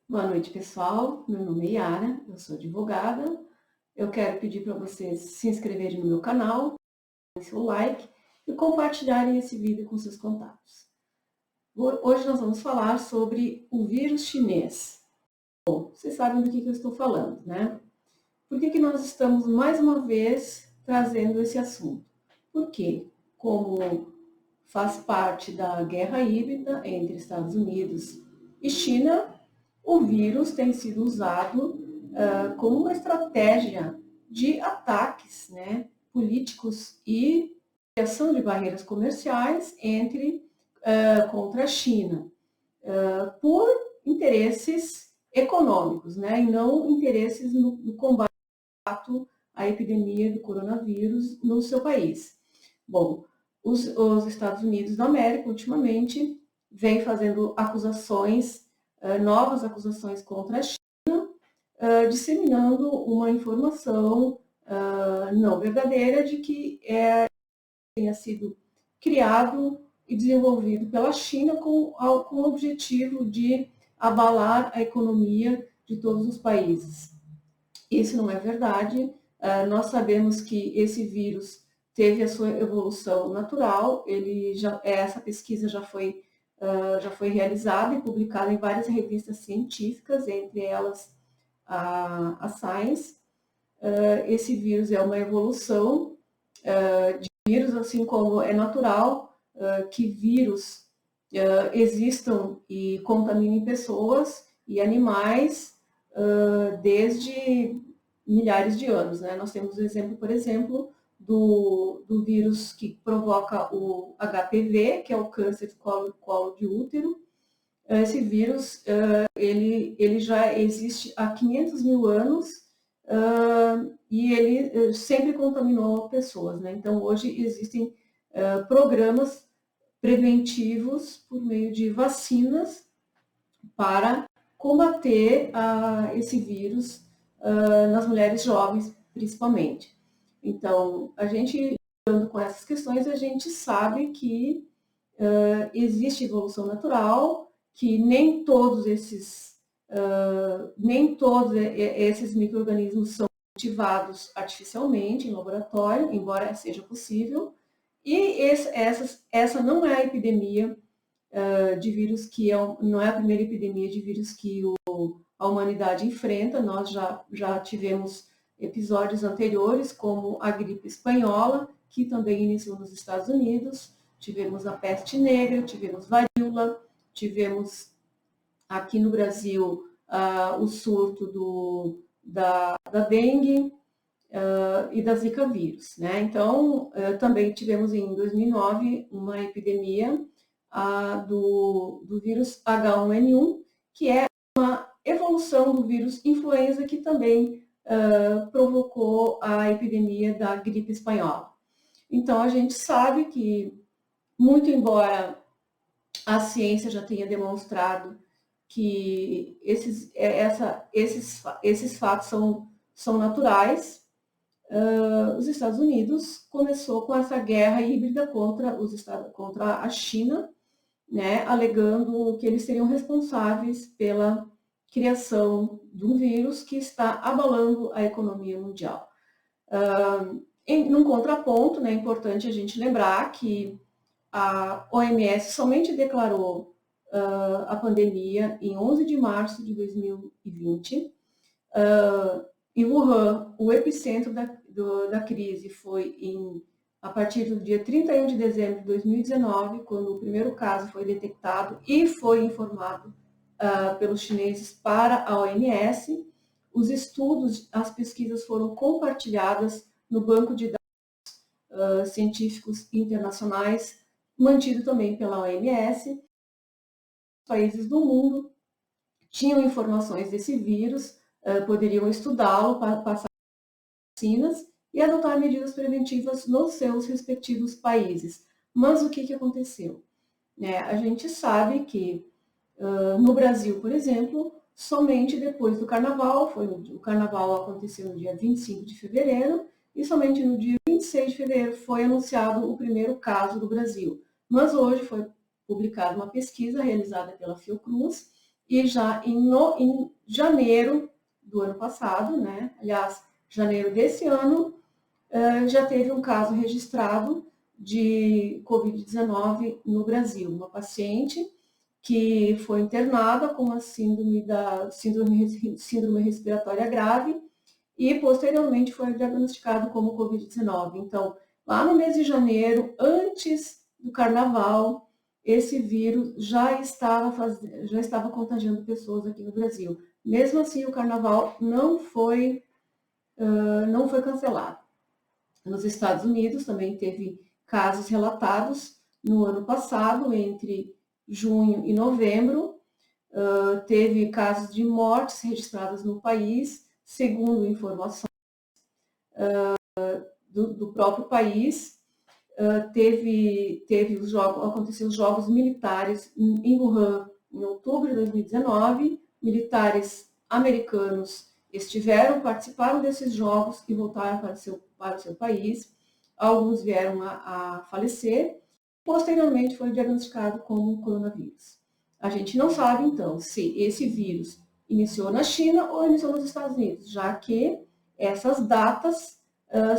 Boa noite, pessoal. Meu nome é Yara, eu sou advogada. Eu quero pedir para vocês se inscreverem no meu canal, darem seu like e compartilharem esse vídeo com seus contatos. Hoje nós vamos falar sobre o vírus chinês. Bom, vocês sabem do que eu estou falando, né? Por que nós estamos mais uma vez trazendo esse assunto? Porque, como faz parte da guerra híbrida entre Estados Unidos e China, o vírus tem sido usado como uma estratégia de ataques, né, políticos e criação de barreiras comerciais contra a China, por interesses econômicos, né, e não interesses no combate à epidemia do coronavírus no seu país. Bom, os Estados Unidos da América, ultimamente, vem fazendo novas acusações contra a China, disseminando uma informação não verdadeira de que tenha sido criado e desenvolvido pela China com o objetivo de abalar a economia de todos os países. Isso não é verdade. Nós sabemos que esse vírus teve a sua evolução natural. Essa pesquisa já foi realizada e publicada em várias revistas científicas, entre elas a Science. Esse vírus é uma evolução de vírus, assim como é natural que vírus existam e contaminem pessoas e animais desde milhares de anos, né? Nós temos o exemplo, por exemplo, do vírus que provoca o HPV, que é o câncer de colo de útero. Esse vírus, ele já existe há 500 mil anos e ele sempre contaminou pessoas, né? Então, hoje existem programas preventivos por meio de vacinas para combater esse vírus nas mulheres jovens, principalmente. Então, a gente, lidando com essas questões, a gente sabe que existe evolução natural, que nem todos esses micro-organismos são cultivados artificialmente em laboratório, embora seja possível, e essa não é a epidemia de vírus não é a primeira epidemia de vírus que a humanidade enfrenta. Nós já tivemos episódios anteriores, como a gripe espanhola, que também iniciou nos Estados Unidos, tivemos a peste negra, tivemos varíola, tivemos aqui no Brasil o surto da dengue e da zika vírus, né? Então, também tivemos em 2009 uma epidemia do vírus H1N1, que é uma evolução do vírus influenza que também provocou a epidemia da gripe espanhola. Então, a gente sabe que, muito embora a ciência já tenha demonstrado que esses fatos são naturais, os Estados Unidos começou com essa guerra híbrida contra a China, né, alegando que eles seriam responsáveis pela criação de um vírus que está abalando a economia mundial. Num contraponto, né, é importante a gente lembrar que a OMS somente declarou a pandemia em 11 de março de 2020. Em Wuhan, o epicentro da crise foi a partir do dia 31 de dezembro de 2019, quando o primeiro caso foi detectado e foi informado pelos chineses para a OMS. Os estudos, as pesquisas foram compartilhadas no banco de dados científicos internacionais, mantido também pela OMS. Os países do mundo tinham informações desse vírus, poderiam estudá-lo, passar vacinas e adotar medidas preventivas nos seus respectivos países. Mas o que aconteceu? A gente sabe que no Brasil, por exemplo, somente depois do Carnaval, o Carnaval aconteceu no dia 25 de fevereiro, e somente no dia 26 de fevereiro foi anunciado o primeiro caso do Brasil. Mas hoje foi publicada uma pesquisa realizada pela Fiocruz, e já em janeiro do ano passado, né? Aliás, janeiro desse ano, já teve um caso registrado de Covid-19 no Brasil. Uma paciente que foi internada com uma síndrome respiratória grave e posteriormente foi diagnosticado como Covid-19. Então, lá no mês de janeiro, antes do carnaval, esse vírus já estava contagiando pessoas aqui no Brasil. Mesmo assim, o carnaval não foi cancelado. Nos Estados Unidos também teve casos relatados no ano passado, entre junho e novembro. Teve casos de mortes registradas no país, segundo informações do próprio país. Aconteceram os Jogos Militares em Wuhan em outubro de 2019. Militares americanos participaram desses jogos e voltaram para o seu país. Alguns vieram a falecer. Posteriormente foi diagnosticado como coronavírus. A gente não sabe, então, se esse vírus iniciou na China ou iniciou nos Estados Unidos, já que essas datas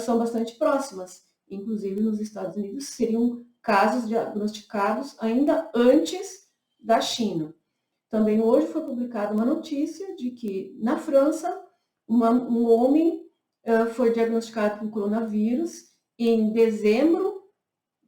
são bastante próximas. Inclusive, nos Estados Unidos, seriam casos diagnosticados ainda antes da China. Também hoje foi publicada uma notícia de que, na França, um homem foi diagnosticado com coronavírus em dezembro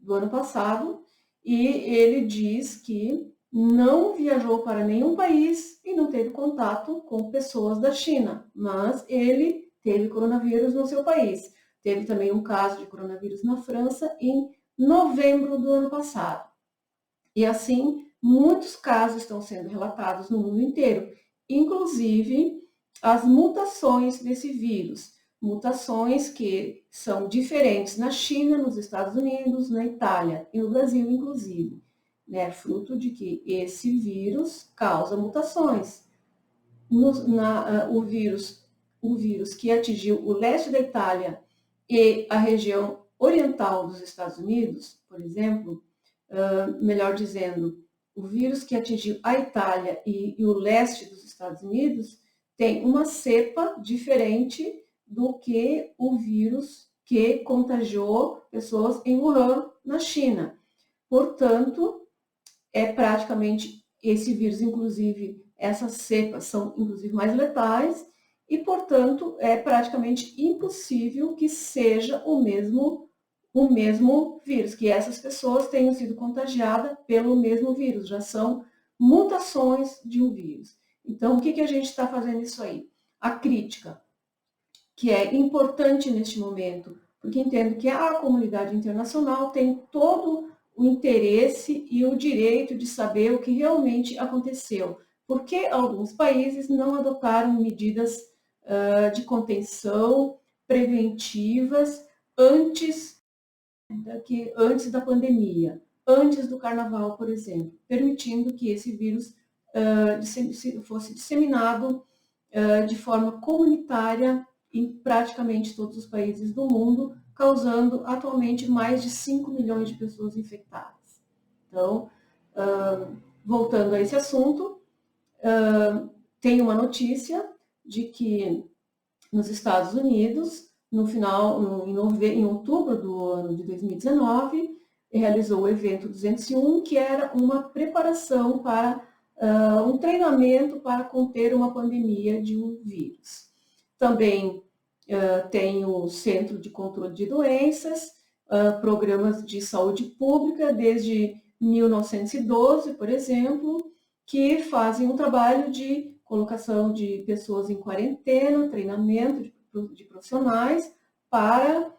do ano passado, e ele diz que não viajou para nenhum país e não teve contato com pessoas da China, mas ele teve coronavírus no seu país. Teve também um caso de coronavírus na França em novembro do ano passado. E assim, muitos casos estão sendo relatados no mundo inteiro, inclusive as mutações desse vírus. Mutações que são diferentes na China, nos Estados Unidos, na Itália e no Brasil, inclusive, né? Fruto de que esse vírus causa mutações. O vírus que atingiu o leste da Itália e a região oriental dos Estados Unidos, por exemplo, melhor dizendo, o vírus que atingiu a Itália e o leste dos Estados Unidos tem uma cepa diferente do que o vírus que contagiou pessoas em Wuhan, na China. Portanto, praticamente esse vírus, inclusive, essas cepas são inclusive mais letais e, portanto, é praticamente impossível que seja o mesmo vírus, que essas pessoas tenham sido contagiadas pelo mesmo vírus, já são mutações de um vírus. Então, o que a gente está fazendo isso aí? A crítica, que é importante neste momento, porque entendo que a comunidade internacional tem todo o interesse e o direito de saber o que realmente aconteceu. Por que alguns países não adotaram medidas de contenção preventivas antes da pandemia, antes do carnaval, por exemplo, permitindo que esse vírus fosse disseminado de forma comunitária em praticamente todos os países do mundo, causando atualmente mais de 5 milhões de pessoas infectadas. Então, voltando a esse assunto, tem uma notícia de que nos Estados Unidos, em outubro do ano de 2019, realizou o evento 201, que era uma preparação para um treinamento para conter uma pandemia de um vírus. Também tem o Centro de Controle de Doenças, programas de saúde pública desde 1912, por exemplo, que fazem um trabalho de colocação de pessoas em quarentena, treinamento de profissionais para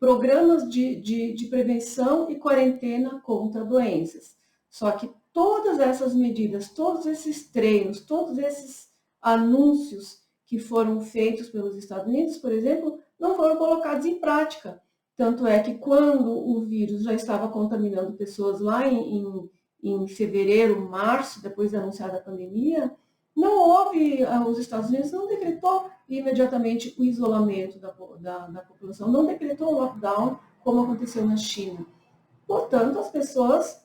programas de prevenção e quarentena contra doenças. Só que todas essas medidas, todos esses treinos, todos esses anúncios que foram feitos pelos Estados Unidos, por exemplo, não foram colocados em prática. Tanto é que quando o vírus já estava contaminando pessoas lá em fevereiro, março, depois de anunciada a pandemia, os Estados Unidos não decretou imediatamente o isolamento da população, não decretou o lockdown, como aconteceu na China. Portanto, as pessoas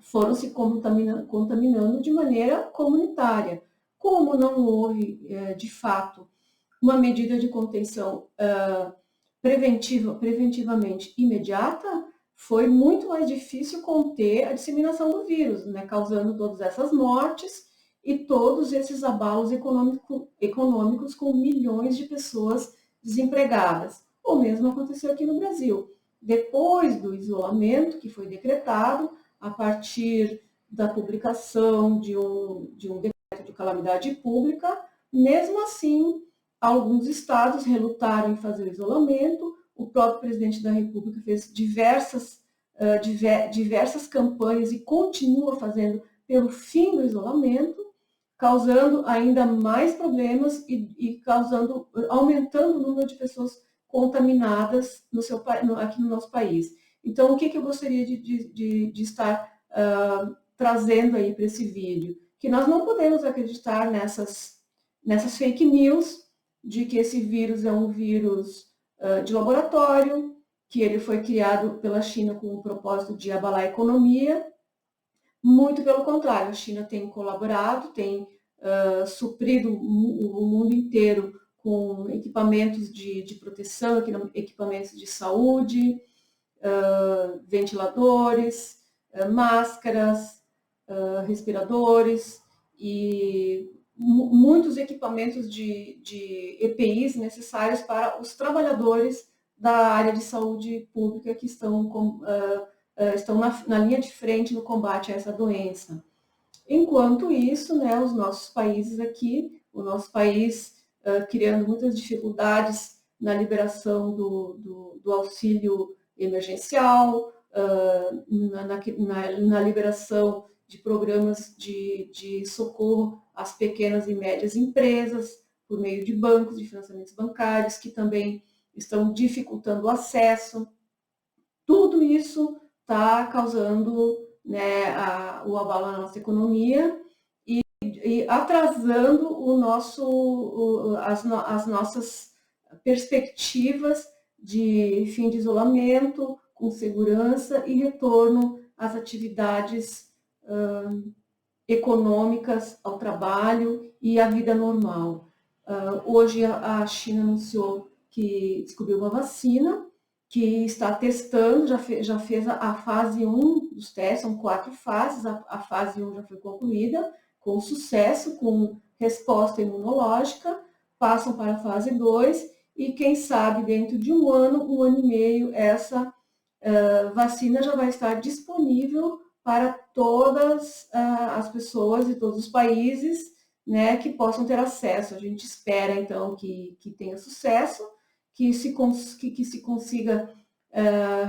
foram se contaminando de maneira comunitária. Como não houve, de fato, uma medida de contenção preventivamente imediata, foi muito mais difícil conter a disseminação do vírus, né, causando todas essas mortes e todos esses abalos econômicos com milhões de pessoas desempregadas. O mesmo aconteceu aqui no Brasil. Depois do isolamento que foi decretado, a partir da publicação de um decreto de calamidade pública, mesmo assim, alguns estados relutaram em fazer o isolamento. O próprio presidente da República fez diversas campanhas e continua fazendo pelo fim do isolamento, causando ainda mais problemas e aumentando o número de pessoas contaminadas aqui no nosso país. Então, o que eu gostaria de estar trazendo aí para esse vídeo? Que nós não podemos acreditar nessas fake news de que esse vírus é um vírus de laboratório, que ele foi criado pela China com o propósito de abalar a economia. Muito pelo contrário, a China tem colaborado, tem suprido o mundo inteiro com equipamentos de proteção, equipamentos de saúde, ventiladores, máscaras, respiradores e muitos equipamentos de EPIs necessários para os trabalhadores da área de saúde pública que estão na linha de frente no combate a essa doença. Enquanto isso, né, os nossos países aqui, o nosso país criando muitas dificuldades na liberação do auxílio emergencial, na liberação de programas de socorro às pequenas e médias empresas, por meio de bancos, de financiamentos bancários, que também estão dificultando o acesso. Tudo isso está causando, né, o abalo na nossa economia e atrasando as nossas perspectivas de fim de isolamento, com segurança e retorno às atividades econômicas, ao trabalho e à vida normal. Hoje a China anunciou que descobriu uma vacina, que está testando, já fez a fase 1 dos testes, são 4 fases, a fase 1 já foi concluída, com sucesso, com resposta imunológica, passam para a fase 2, e quem sabe dentro de um ano e meio, essa vacina já vai estar disponível para todas as pessoas e todos os países, né, que possam ter acesso. A gente espera, então, que tenha sucesso, que se consiga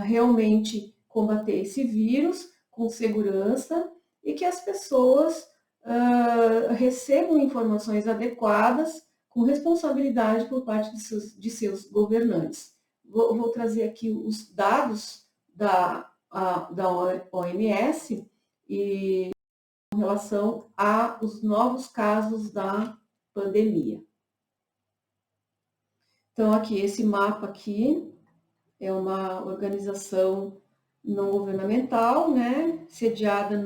realmente combater esse vírus com segurança e que as pessoas recebam informações adequadas com responsabilidade por parte de seus governantes. Vou trazer aqui os dados da OMS e em relação aos novos casos da pandemia. Então, aqui, esse mapa aqui é uma organização não governamental, né, sediada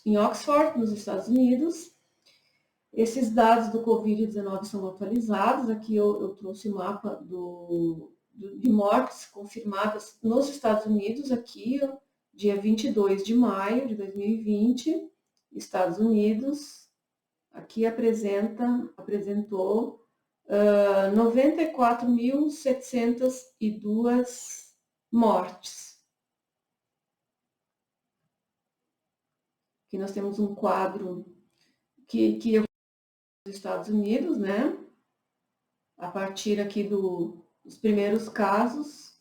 em Oxford, nos Estados Unidos. Esses dados do Covid-19 são atualizados. Aqui eu trouxe o mapa de mortes confirmadas nos Estados Unidos, aqui, dia 22 de maio de 2020, Estados Unidos, aqui apresentou 94.702 mortes. Aqui nós temos um quadro que dos Estados Unidos, né? A partir aqui dos primeiros casos.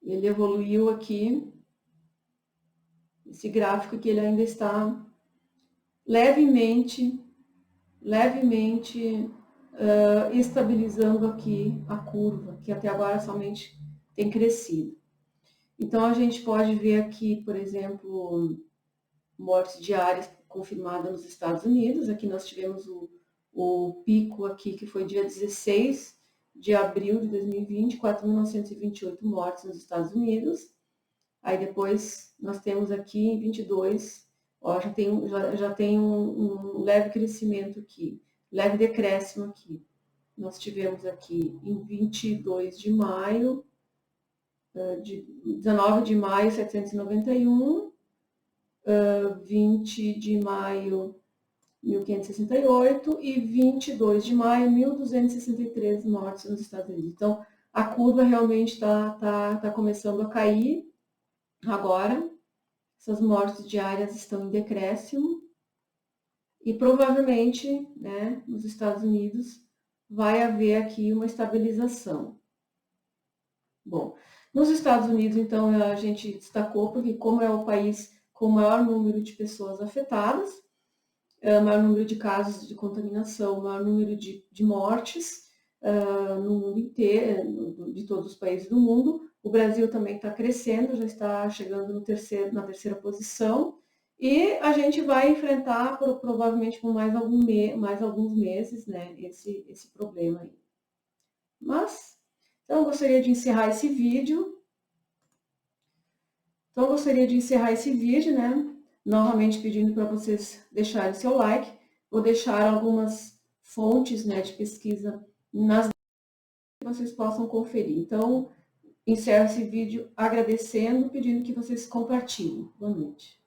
Ele evoluiu aqui, esse gráfico que ele ainda está levemente estabilizando aqui a curva, que até agora somente tem crescido. Então, a gente pode ver aqui, por exemplo, mortes diárias confirmadas nos Estados Unidos. Aqui nós tivemos o pico aqui, que foi dia 16 de abril de 2020, 4.928 mortes nos Estados Unidos. Aí depois nós temos aqui em 22, ó, já tem um leve crescimento aqui, leve decréscimo aqui. Nós tivemos aqui em 22 de maio, 19 de maio, 791, 20 de maio, 1.568 e 22 de maio, 1.263 mortes nos Estados Unidos. Então, a curva realmente tá começando a cair agora. Essas mortes diárias estão em decréscimo e provavelmente, né, nos Estados Unidos vai haver aqui uma estabilização. Bom, nos Estados Unidos, então, a gente destacou porque como é o país com o maior número de pessoas afetadas, maior número de casos de contaminação, maior número de mortes no mundo inteiro, de todos os países do mundo. O Brasil também está crescendo, já está chegando na terceira posição, e a gente vai enfrentar, provavelmente por mais alguns meses, né, esse problema aí. Mas, então eu gostaria de encerrar esse vídeo. Né? Novamente pedindo para vocês deixarem seu like. Vou deixar algumas fontes, né, de pesquisa nas que vocês possam conferir. Então, encerro esse vídeo agradecendo, pedindo que vocês compartilhem. Boa noite.